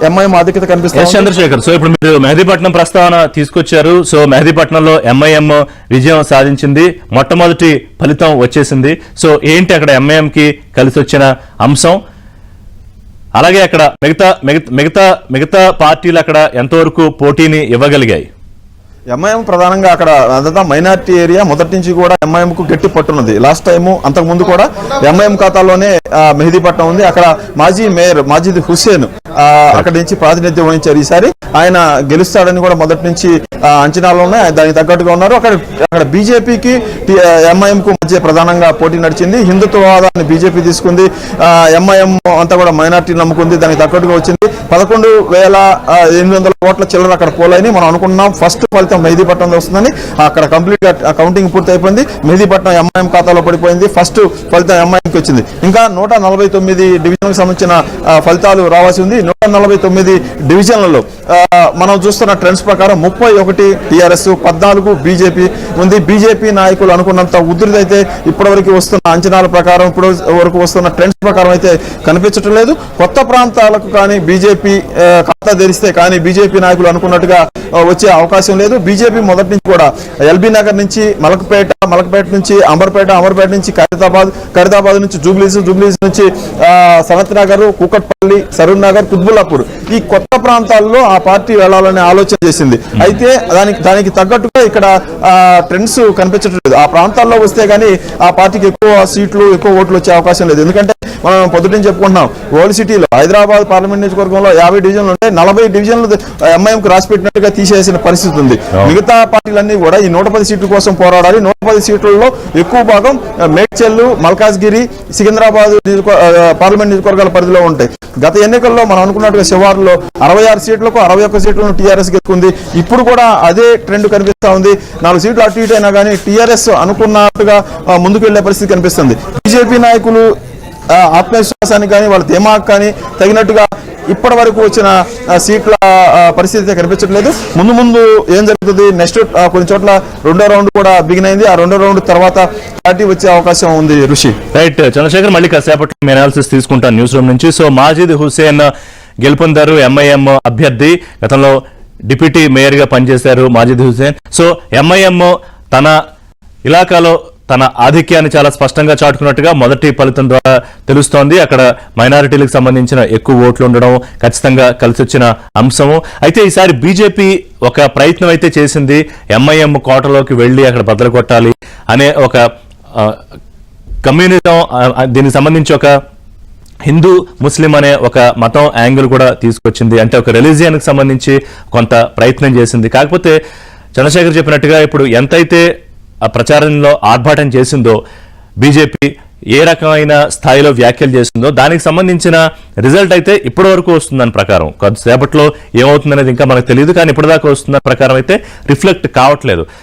MIM ఆధిక్యత కనిపిస్తుంది. Chandrasekhar, so ఇప్పుడు మీరు మెహదీపట్నం ప్రస్తావన తీసుకొచ్చారు. సో మెహదీపట్నంలో ఎంఐఎం విజయం సాధించింది, మొట్టమొదటి ఫలితం వచ్చేసింది. సో ఏంటి అక్కడ ఎంఐఎం కి కలిసి వచ్చిన అంశం? అలాగే అక్కడ మిగతా పార్టీలు అక్కడ ఎంతవరకు పోటీని ఇవ్వగలిగాయి? ఎంఐఎం ప్రధానంగా అక్కడ అదంతా మైనార్టీ ఏరియా, మొదటి నుంచి కూడా ఎంఐఎం కు గట్టి పట్టున్నది. లాస్ట్ టైము అంతకు ముందు కూడా ఎంఐఎం ఖాతాలోనే మెహదీపట్నం ఉంది. అక్కడ మాజీ మేయర్ మాజిద్ హుస్సేన్ అక్కడి నుంచి ప్రాతినిధ్యం వహించారు. ఈసారి ఆయన గెలుస్తాడని కూడా మొదటి నుంచి అంచనాలు ఉన్నాయి, దానికి తగ్గట్టుగా ఉన్నారు. అక్కడ బీజేపీకి ఎంఐఎం కు మధ్య ప్రధానంగా పోటీ నడిచింది. హిందుత్వవాదాన్ని బీజేపీ తీసుకుంది, ఎంఐఎం అంతా కూడా మైనార్టీ నమ్ముకుంది, దానికి తగ్గట్టుగా వచ్చింది. 11,800 ఓట్ల చిల్లర అక్కడ పోలైని మనం అనుకున్నాం. ఫస్ట్ ఫలితం మెహదీపట్నంలో వస్తుందని, అక్కడ కంప్లీట్ గా కౌంటింగ్ పూర్తి అయిపోయింది. మెహదీపట్నం ఎంఐఎం ఖాతాలో పడిపోయింది. ఫస్ట్ ఫలితం ఎంఐఎంకి వచ్చింది. ఇంకా 149 డివిజన్లకు సంబంధించిన ఫలితాలు రావాల్సి ఉంది. 149 డివిజన్లలో మనం చూస్తున్న ట్రెండ్స్ ప్రకారం 31 టీఆర్ఎస్, 14 బీజేపీ ఉంది. బీజేపీ నాయకులు అనుకున్నంత ఉధృతి అయితే ఇప్పటివరకు వస్తున్న అంచనాల ప్రకారం, ఇప్పటి వరకు వస్తున్న ట్రెండ్స్ ప్రకారం అయితే కనిపించడం లేదు. కొత్త ప్రాంతాలకు కానీ బీజేపీ ఖాతా తెరిస్తే కానీ బీజేపీ నాయకులు అనుకున్నట్టుగా వచ్చే అవకాశం లేదు. బీజేపీ మొదటి నుంచి కూడా ఎల్బీ నగర్ నుంచి మలకపేట నుంచి అంబర్పేట నుంచి ఖైరతాబాద్ నుంచి జూబ్లీస్ నుంచి సనత్ నగర్, కూకట్పల్లి, సరూర్ నగర్, కుత్బుల్లాపూర్, ఈ కొత్త ప్రాంతాల్లో ఆ పార్టీ వెళ్లాలనే ఆలోచన చేసింది. అయితే దానికి తగ్గట్టుగా ఇక్కడ ట్రెండ్స్ కనిపించడం లేదు. ఆ ప్రాంతాల్లో వస్తే గానీ ఆ పార్టీకి ఎక్కువ సీట్లు, ఎక్కువ ఓట్లు వచ్చే అవకాశం లేదు. ఎందుకంటే మనం పొద్దుట చెప్పుకుంటున్నాం, ఓల్డ్ సిటీలో హైదరాబాద్ పార్లమెంట్ నియోజకవర్గంలో 50 డివిజన్లు ఉంటాయి. 40 డివిజన్లు ఎంఐఎంకు రాసి పెట్టినట్టుగా తీసేసిన పరిస్థితి ఉంది. మిగతా పార్టీలన్నీ కూడా ఈ 110 సీట్ల కోసం పోరాడాలి. 110 సీట్లలో ఎక్కువ భాగం మేడ్చల్, మల్కాజ్గిరి, సికింద్రాబాద్ పార్లమెంట్ నియోజకవర్గాల పరిధిలో ఉంటాయి. గత ఎన్నికల్లో మనం అనుకున్నట్టుగా శివారులో 66 సీట్లకు 61 సీట్లను టీఆర్ఎస్ గెలుచుకుంది. ఇప్పుడు కూడా అదే ట్రెండ్ కనిపిస్తా ఉంది. 4 సీట్లు అటు ఇటు అయినా కానీ టీఆర్ఎస్ అనుకున్నట్టుగా ముందుకు వెళ్లే పరిస్థితి కనిపిస్తుంది. బీజేపీ నాయకులు ఆత్మవిశ్వాసానికి కానీ వాళ్ళ ధీమాకు కానీ తగినట్టుగా ఇప్పటి వరకు వచ్చిన సీట్ల పరిస్థితి కనిపించట్లేదు. ముందు ఏం జరుగుతుంది, నెక్స్ట్ కొన్ని చోట్ల రెండో రౌండ్ కూడా బిగిన్ అయింది. ఆ రెండో రౌండ్ తర్వాత పార్టీ వచ్చే అవకాశం ఉంది. ఋషి రైట్. చంద్రశేఖర్, మళ్ళీ కాసేపట్లో అనాలిసిస్ తీసుకుంటాను న్యూస్ రూమ్ నుంచి. సో మాజిద్ హుస్సేన్ గెలుపొందారు, ఎంఐఎం అభ్యర్థి. గతంలో డిప్యూటీ మేయర్ గా పనిచేశారు మాజిద్ హుస్సేన్. సో ఎంఐఎం తన ఇలాకాలో తన ఆధిక్యాన్ని చాలా స్పష్టంగా చాటుకున్నట్టుగా మొదటి ఫలితం ద్వారా తెలుస్తోంది. అక్కడ మైనారిటీలకు సంబంధించిన ఎక్కువ ఓట్లు ఉండడం ఖచ్చితంగా కలిసి వచ్చిన అంశము. అయితే ఈసారి బీజేపీ ఒక ప్రయత్నం అయితే చేసింది, ఎంఐఎం కోటలోకి వెళ్లి అక్కడ బద్దలు కొట్టాలి అనే ఒక కమ్యూనిజం, దీనికి సంబంధించి ఒక హిందూ ముస్లిం అనే ఒక మతం యాంగిల్ కూడా తీసుకొచ్చింది. అంటే ఒక రిలీజియన్ కి సంబంధించి కొంత ప్రయత్నం చేసింది. కాకపోతే చంద్రశేఖర్ చెప్పినట్టుగా ఇప్పుడు ఎంతైతే ఆ ప్రచారంలో ఆర్భాటం చేసిందో, బీజేపీ ఏ రకమైన స్థాయిలో వ్యాఖ్యలు చేసిందో దానికి సంబంధించిన రిజల్ట్ అయితే ఇప్పటి వరకు వస్తుందని ప్రకారం, కొద్దిసేపట్లో ఏమవుతుందనేది ఇంకా మనకు తెలియదు, కానీ ఇప్పటిదాకా వస్తుందని ప్రకారం అయితే రిఫ్లెక్ట్ కావట్లేదు.